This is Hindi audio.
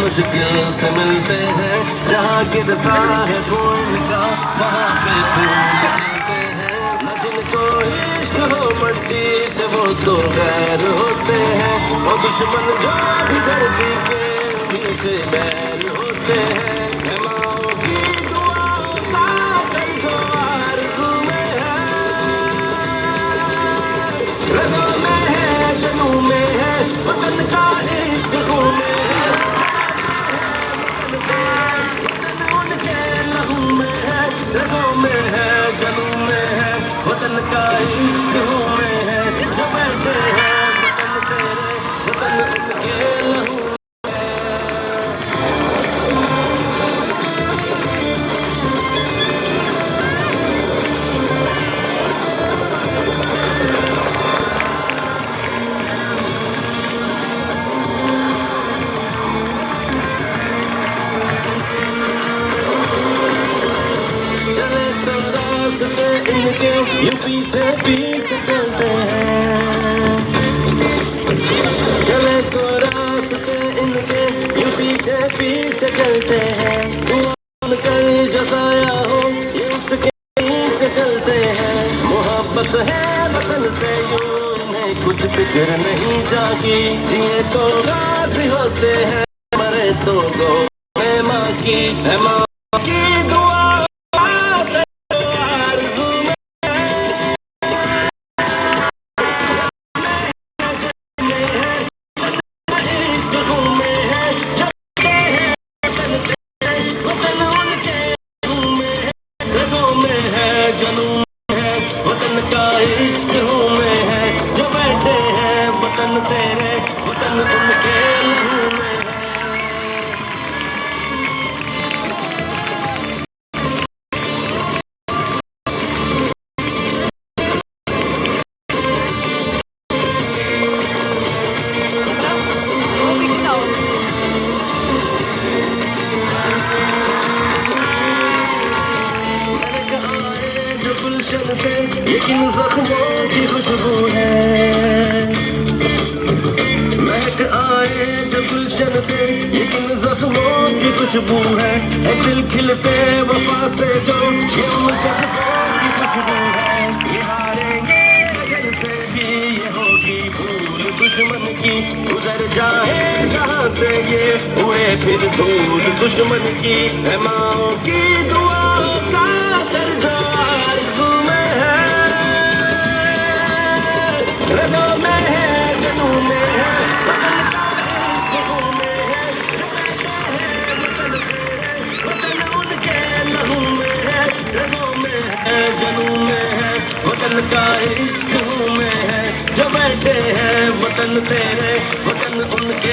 मुश्किल से मिलते हैं, जहाँ गिरता है खून का वहाँ पे फूल खिलते हैं। न जिनको इश्क हो मट्टी से वो तो गैर होते हैं, वो दुश्मन जो भी धरती के उन्हीं से बैर होते हैं। माओ की दुआओं का असर जो आरज़ू में है, रगों में है, जनूं में है, वतन का इश्क खून में है। वतन उनके लहू में है, रगों में है, जनूं में है, वतन का इश्क खून में है। जो बैठे हैं वतन तेरे, वतन उनके लहू में है। चले तो रास्ते इनके यूं पीछे पीछे चलते हैं, चले तो रास्ते इनके यूं पीछे पीछे चलते हैं। दुआ कर जसाया हो ये उसके नीचे चलते हैं। मोहब्बत है वतन से यूं इन्हें कुछ फिक्र नहीं जागी, जिए तो गाजी होते हैं, मरे तो गो है माँ की, है माँ की दुआ से आरज़ू में है, इश्क खून में है। जलते हैं वतन तेरे, वतन उनके खून में है, रगों में है, जनूं में है, वतन का इश्क खून में है। जो बैठे हैं वतन तेरे, वतन उनके लहू में है। महक आए जो गुलशन से ये किन जख्मों की खुशबू है, महक आए जो गुलशन से ये किन जख्मों की खुशबू है। दिल खिलते वफा से जो ये उन जज्बों की खुशबू है। ये हारेंगे अगर से भी ये होगी भूल दुश्मन की, गुजर जाए जहाँ से ये उड़े फिर धूल दुश्मन की। है माओ की दुआओं का असर जो आरज़ू में है, रगों में है, जनूं में है, वतन का इश्क खून में है। जो बैठे हैं वतन तेरे, वतन उनके लहू में है, रगों में है, जनूं में है, वतन का इश्क खून में है। जो बैठे हैं वतन तेरे, वतन उनके